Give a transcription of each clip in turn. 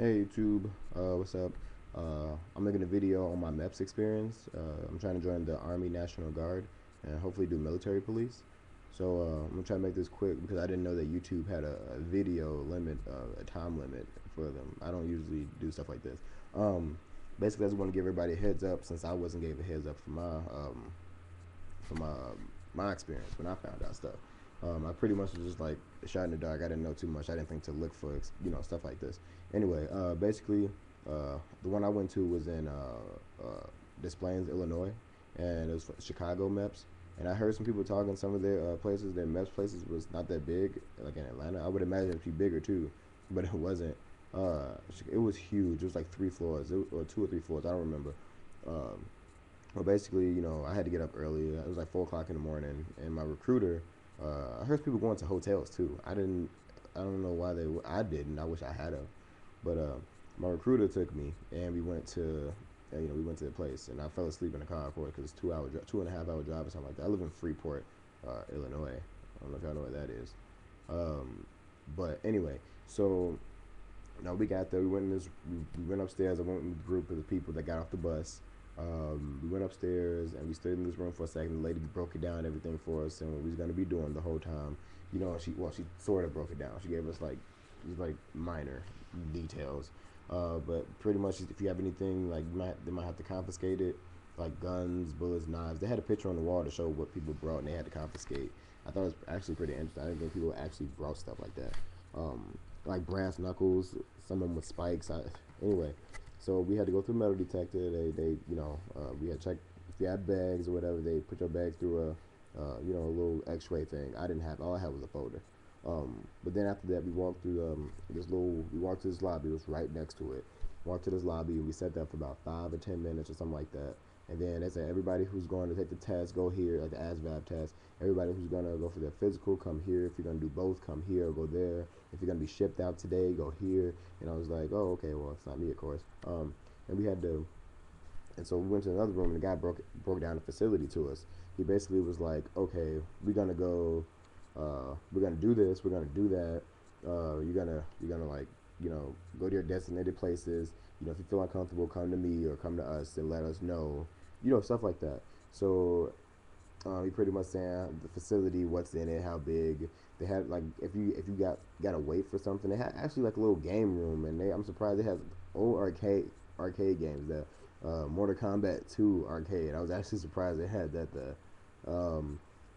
Hey YouTube, what's up? I'm making a video on my MEPS experience. I'm trying to join the Army National Guard and hopefully do military police. So I'm gonna try to make this quick because I didn't know that YouTube had a video limit, a time limit for them. I don't usually do stuff like this. Um, Basically, I just want to give everybody a heads up since I wasn't gave a heads up for my experience when I found out stuff. I pretty much was just like shot in the dark. I didn't know too much. I didn't think to look for stuff like this. Anyway, basically, the one I went to was in Des Plaines, Illinois, and it was for Chicago MEPS. And I heard some people talking some of their places, their MEPS places was not that big, like in Atlanta. I would imagine it'd be bigger too, but it wasn't. It was huge. It was like 3 floors, or 2 or 3 floors. I don't remember. Um, well, basically, I had to get up early. It was like 4 o'clock in the morning, and my recruiter, I heard people going to hotels too. I don't know why I didn't. I wish I had a, but my recruiter took me, and we went to the place, and I fell asleep in the car, of course, because it's 2 hour, 2.5 hour drive or something like that. I live in Freeport, Illinois. I don't know if y'all know where that is. Um, but anyway, so no, we got there. We went upstairs. I went with a group of the people that got off the bus. We went upstairs and we stayed in this room for a second. The lady broke it down everything for us and what we was gonna be doing the whole time. She sort of broke it down. She gave us like minor details, but pretty much if you have anything like they might have to confiscate it, like guns, bullets, knives. They had a picture on the wall to show what people brought and they had to confiscate. I thought it was actually pretty interesting. I didn't think people actually brought stuff like that. Like brass knuckles, some of them with spikes. Anyway, so we had to go through metal detector. We had checked if you had bags or whatever. They put your bags through a little X-ray thing. I didn't have. All I had was a folder. But then after that, we walked through We walked to this lobby. It was right next to it. Walked to this lobby. We sat there for about 5 or 10 minutes or something like that. And then they said everybody who's going to take the test, go here, like the ASVAB test. Everybody who's gonna go for their physical, come here. If you're gonna do both, come here or go there. If you're gonna be shipped out today, go here. And I was like, oh, okay, well, it's not me, of course. And we had to, and so we went to another room, and the guy broke down the facility to us. He basically was like, okay, we're gonna go, we're gonna do this, we're gonna do that. You're gonna like, go to your designated places. If you feel uncomfortable, come to me or come to us and let us know. Stuff like that. So he pretty much saying the facility, what's in it, how big. They had like if you got to wait for something, they had actually like a little game room, and I'm surprised they had old arcade games. The Mortal Kombat 2 arcade. I was actually surprised they had that there.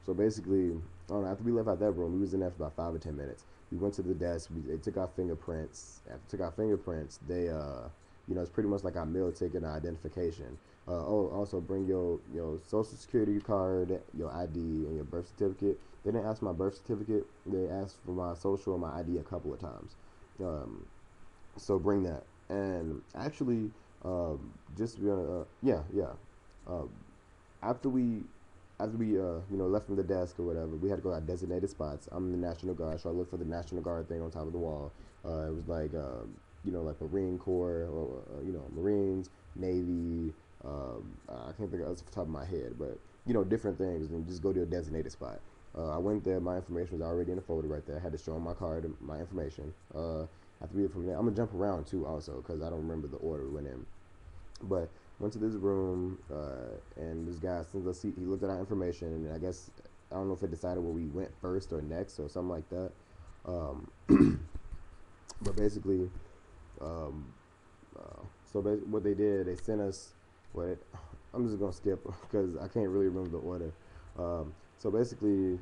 So basically, I don't know, after we left out that room, we was in there for about 5 or 10 minutes. We went to the desk. They took our fingerprints. After took our fingerprints, it's pretty much like our meal ticket and identification. Also bring your social security card, your ID, and your birth certificate. They didn't ask my birth certificate. They asked for my social and my ID a couple of times. Um, so bring that. And actually, just to be honest, yeah. Um, after we left from the desk or whatever, we had to go to our designated spots. I'm in the National Guard, so I looked for the National Guard thing on top of the wall. It was like like Marine Corps or Marines, Navy. I can't think of others off the top of my head, but different things, and just go to a designated spot. I went there. My information was already in the folder right there. I had to show them my card and my information. After we from there, I'm gonna jump around too, also, because I don't remember the order we went in. But went to this room, and this guy, since the seat, he looked at our information, and I guess I don't know if it decided where we went first or next or something like that. Um, but basically, um, what they did, they sent us. What I'm just gonna skip because I can't really remember the order. So basically,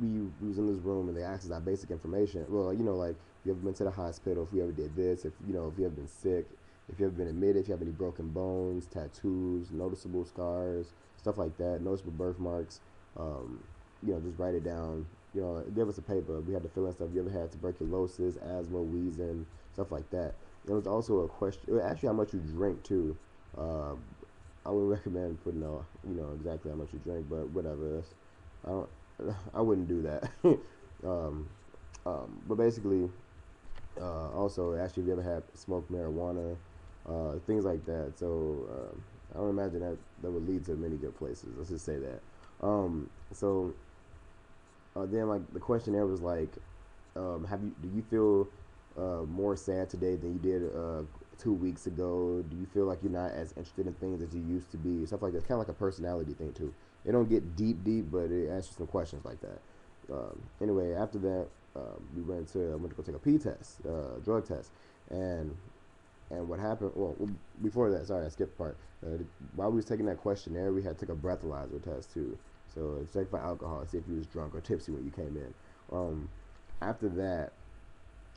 we was in this room and they asked us our basic information. Well, like if you ever been to the hospital, if you ever did this, if you ever been sick, if you ever been admitted, if you have any broken bones, tattoos, noticeable scars, stuff like that, noticeable birthmarks. Um, just write it down. Give us a paper. We had to fill in stuff. You ever had tuberculosis, asthma, wheezing, stuff like that. There was also a question. Actually, how much you drink too. Uh, I would recommend putting exactly how much you drink, but whatever. I don't. I wouldn't do that. um, but basically, also actually, if you ever had smoked marijuana, things like that. So I don't imagine that would lead to many good places. Let's just say that. So then like the questionnaire was like, do you feel more sad today than you did 2 weeks ago? Do you feel like you're not as interested in things as you used to be? Stuff like that. It's kind of like a personality thing too. It don't get deep, but it asks you some questions like that. Anyway, after that, I went to go take a P test, drug test, and what happened? Well, before that, sorry, I skipped part. While we was taking that questionnaire, we had to take a breathalyzer test too. So it's check for alcohol, see if you was drunk or tipsy when you came in. After that,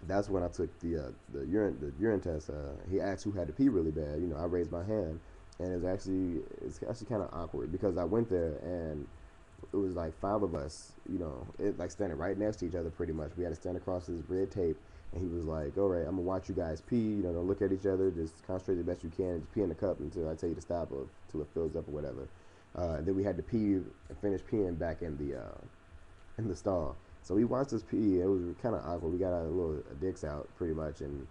that's when I took the urine test. He asked who had to pee really bad. I raised my hand, and it's actually kind of awkward because I went there and it was like five of us. It like standing right next to each other pretty much. We had to stand across this red tape, and he was like, "All right, I'm gonna watch you guys pee. Don't look at each other. Just concentrate the best you can. Just pee in the cup until I tell you to stop or until it fills up or whatever." Then we had to pee and finish peeing back in the stall. So we watched us pee. It was kind of awkward. We got our little dicks out pretty much, and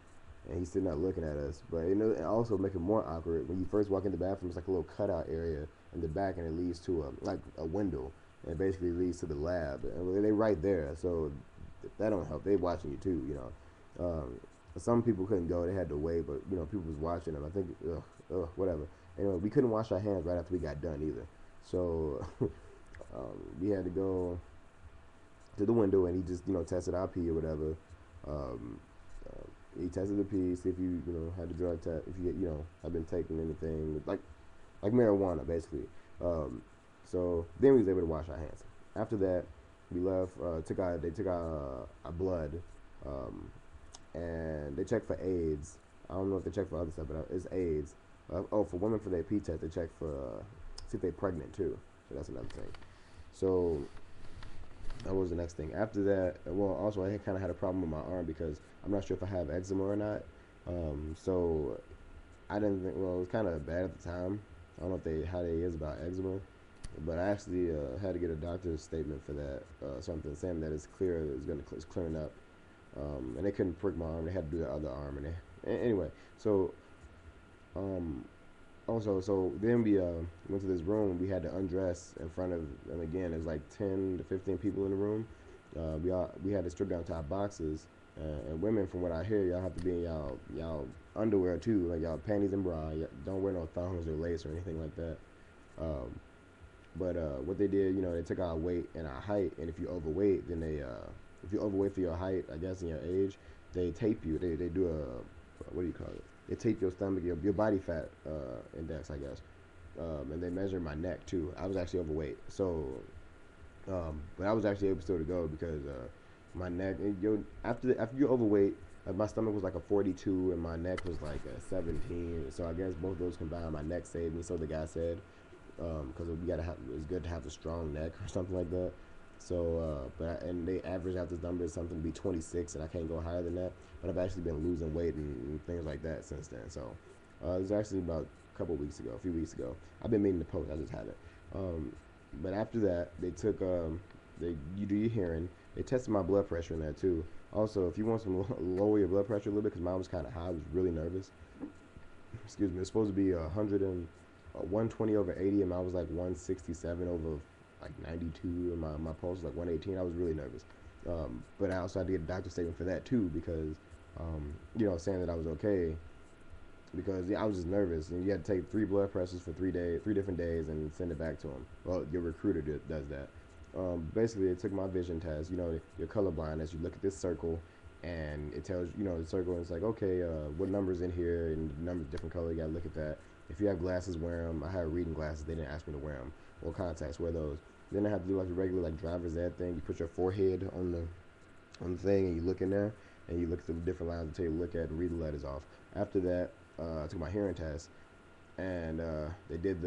he's sitting there looking at us. But it also make it more awkward when you first walk in the bathroom. It's like a little cutout area in the back, and it leads to a window, and it basically leads to the lab. And they right there, so that don't help. They watching you too. Some people couldn't go; they had to wait. But people was watching them. I think, whatever. We couldn't wash our hands right after we got done either. So we had to go to the window, and he just tested our pee or whatever. Um, he tested the pee, see if you had the drug test, if you have been taking anything like marijuana basically. So then we was able to wash our hands. After that, we left. They took our blood, um, and they checked for AIDS. I don't know if they checked for other stuff, but it's AIDS. For women for their pee test, they check for see if they're pregnant too. So that's another thing. So that was the next thing. After that, well, also I kind of had a problem with my arm because I'm not sure if I have eczema or not. So I didn't think. Well, it was kind of bad at the time. I don't know how they is about eczema, but I actually had to get a doctor's statement for that. Something saying that it's clearing up. And they couldn't prick my arm. They had to do the other arm. Anyway, so um, also, so then we went to this room. We had to undress in front of, and again, there's like 10 to 15 people in the room. We had to strip down to our boxes. And women, from what I hear, y'all have to be in y'all underwear too, like y'all panties and bra. Don't wear no thongs or lace or anything like that. Um, but what they did, they took our weight and our height, and if you overweight, then if you overweight for your height, I guess, and your age, they tape you. They do what do you call it? They tape your stomach, your body fat index, I guess, and they measure my neck too. I was actually overweight, so but I was actually able still to go because my neck, after you're overweight, my stomach was like a 42 and my neck was like a 17. So I guess both of those combined, my neck saved me. So the guy said, because it's good to have a strong neck or something like that. So, and they average out this number is something to be 26, and I can't go higher than that. But I've actually been losing weight and things like that since then. So, it was actually about a few weeks ago. I've been meaning to post, I just haven't. Um, but after that, you do your hearing. They tested my blood pressure in that too. Also, if you want some lower your blood pressure a little bit, because mine was kind of high, I was really nervous. Excuse me. It's supposed to be 120 over 80, and mine was like 167 over like 92, and my pulse was like 118. I was really nervous. But I also had to get a doctor's statement for that too because, saying that I was okay because I was just nervous, and you had to take 3 blood pressures for 3 days, 3 different days, and send it back to them. Well, your recruiter does that. Basically, they took my vision test. You're colorblind as you look at this circle, and it tells the circle. And it's like, okay, what number's in here, and the number's different color. You gotta look at that. If you have glasses, wear them. I had reading glasses. They didn't ask me to wear them. Or contacts, wear those. Then I have to do like the regular like driver's ed thing. You put your forehead on the thing, and you look in there, and you look at the different lines until you look at and read the letters off. After that, I took my hearing test, and they did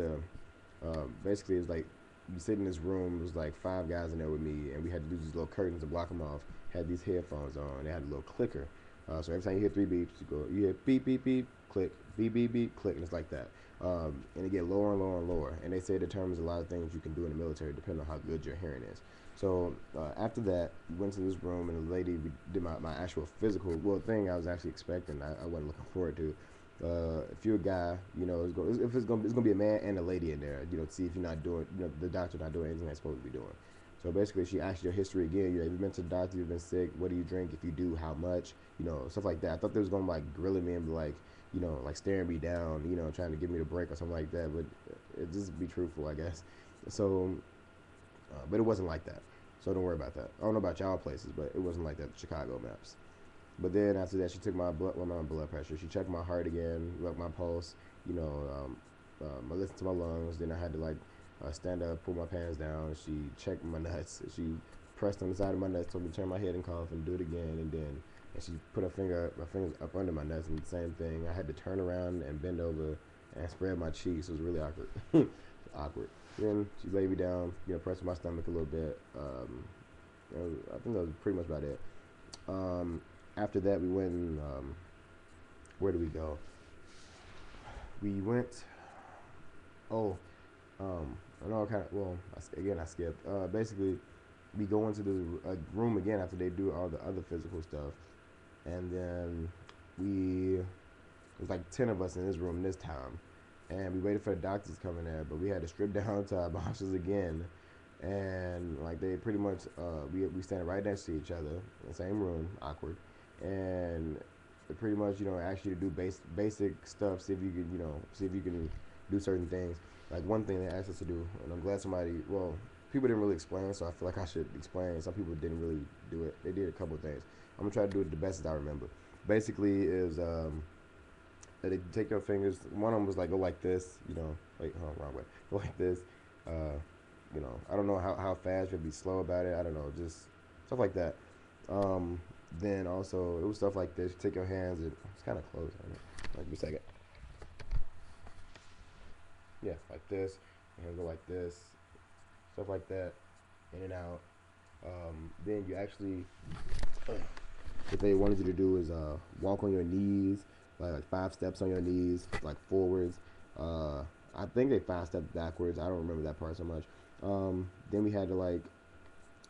basically it was like you sit in this room. It was like 5 guys in there with me, and we had to do these little curtains to block them off. Had these headphones on. They had a little clicker. So every time you hear 3 beeps, you hear beep beep beep, click, beep beep beep, click, and it's like that. And it get lower and lower and lower. And they say it determines a lot of things you can do in the military, depending on how good your hearing is. So after that, we went to this room, and the lady did my actual physical thing I was actually expecting. I wasn't looking forward to. If you're a guy, it's gonna be a man and a lady in there. To see if you're not doing, the doctor not doing anything they're supposed to be doing. So basically, she asked your history again. You have you been to the doctor? You've been sick. What do you drink? If you do, how much? Stuff like that. I thought they was gonna like grilling me and be like, like staring me down, trying to give me the break or something like that. But it just be truthful, I guess. So, but it wasn't like that. So don't worry about that. I don't know about y'all places, but it wasn't like that at Chicago MEPS. But then after that, she took my blood pressure. She checked my heart again, like my pulse. I listened to my lungs. Then I had to like stand up, pull my pants down. She checked my nuts. She pressed on the side of my nuts, told me to turn my head and cough and do it again. And she put my fingers up under my nuts, and the same thing. I had to turn around and bend over and spread my cheeks. It was really awkward. Awkward. Then she laid me down, pressed my stomach a little bit. I think that was pretty much about it. After that, we went and, where did we go? We went, oh, I know I skipped. Basically, we go into the room again after they do all the other physical stuff. And then it was like 10 of us in this room this time. And we waited for the doctors to come in there, but we had to strip down to our boxes again. And like they pretty much, we standing right next to each other in the same room, awkward. And they pretty much, ask you to do basic stuff, see if you can do certain things. Like one thing they asked us to do, and I'm glad people didn't really explain, so I feel like I should explain. Some people didn't really do it. They did a couple of things. I'm gonna try to do it the best as I remember. Basically, is that they take your fingers. One of them was like go like this, wait, wrong way. Go like this. I don't know how fast you'll be slow about it. I don't know, just stuff like that. Then also it was stuff like this. You take your hands and it's kind of close. Like give me a second. Yeah, like this. And go like this. Stuff like that. In and out. Then you actually, what they wanted you to do is walk on your knees, like 5 steps on your knees, like forwards. I think they 5 steps backwards. I don't remember that part so much. Then we had to like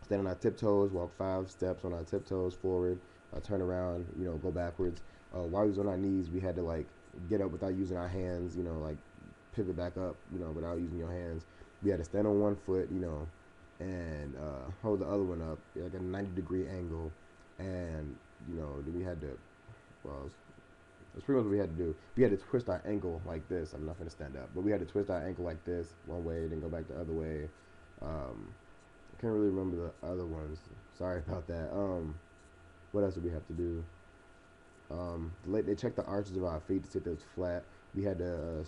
stand on our tiptoes, walk 5 steps on our tiptoes forward, turn around, go backwards. While we was on our knees, we had to like get up without using our hands, like pivot back up, without using your hands. We had to stand on one foot, and hold the other one up like a 90-degree angle, and then we had to, well, that's pretty much what we had to do. We had to twist our ankle like this. I'm not gonna stand up, but we had to twist our ankle like this one way, then go back the other way. I can't really remember the other ones. Sorry about that. What else did we have to do? They checked the arches of our feet to see if it was flat. We had to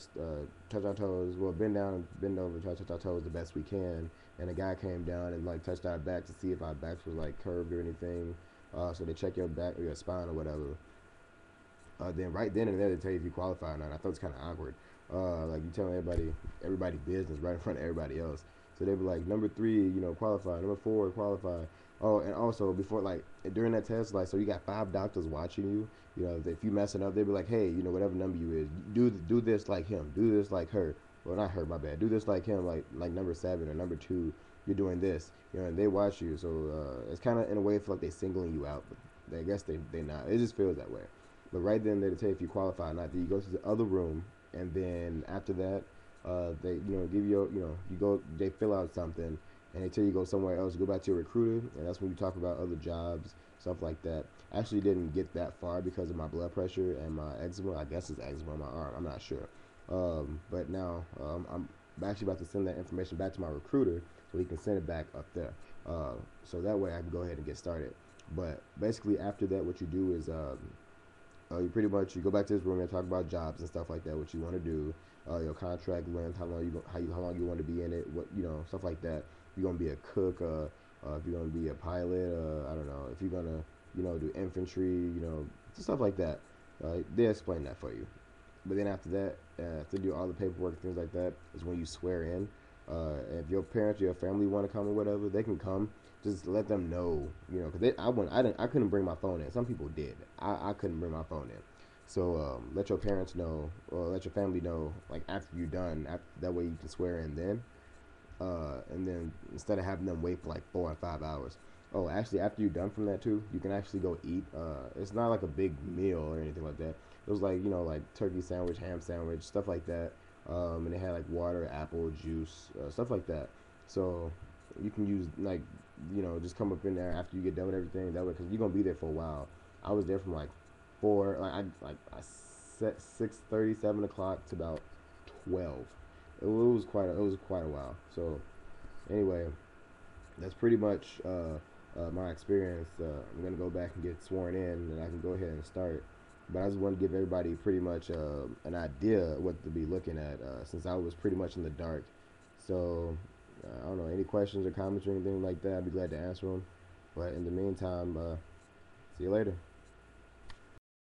touch our toes. Well, bend down and bend over, try to touch our toes the best we can. And a guy came down and like touched our back to see if our backs was like curved or anything. So they check your back or your spine or whatever. Then right then and there they tell you if you qualify or not. I thought it was kind of awkward. Like you telling everybody business right in front of everybody else. So they were like, number 3, qualify. Number 4, qualify. Oh, and also before, like during that test, like so you got 5 doctors watching you. If you messing up, they be like, hey, whatever number you is, do this like him, do this like her. Well, not her, my bad. Do this like him, like number 7 or number 2. You're doing this, and they watch you. So it's kind of in a way feel like they singling you out, but I guess they not. It just feels that way. But right then they tell you if you qualify or not. Then you go to the other room, and then after that, they give you you go. They fill out something, and they tell you go somewhere else. Go back to your recruiter, and that's when you talk about other jobs, stuff like that. I actually didn't get that far because of my blood pressure and my eczema. I guess it's eczema on my arm. I'm not sure. But now I'm actually about to send that information back to my recruiter so he can send it back up there. So that way I can go ahead and get started. But basically after that, what you do is you go back to this room and talk about jobs and stuff like that. What you want to do, your contract length, how long you want to be in it, what stuff like that. If you're gonna be a cook, if you're gonna be a pilot, I don't know. If you're gonna do infantry, just stuff like that. They explain that for you. But then after that, to do all the paperwork and things like that is when you swear in. If your parents or your family want to come or whatever, they can come. Just let them know, because I couldn't bring my phone in. Some people did. I couldn't bring my phone in. So let your parents know, or let your family know, like after you're done. That way you can swear in then. And then instead of having them wait for like 4 or 5 hours. Oh, actually, after you're done from that too, you can actually go eat. It's not like a big meal or anything like that. It was like like turkey sandwich, ham sandwich, stuff like that. And they had like water, apple juice, stuff like that. So you can use like, just come up in there after you get done with everything. That way, because you're gonna be there for a while. I was there from like 4, I set 6:30, 7 o'clock to about 12. It was quite a while. So anyway, that's pretty much my experience. I'm gonna go back and get sworn in, and I can go ahead and start. But I just want to give everybody pretty much an idea what to be looking at, since I was pretty much in the dark. So I don't know, any questions or comments or anything like that. I'd be glad to answer them. But in the meantime, see you later.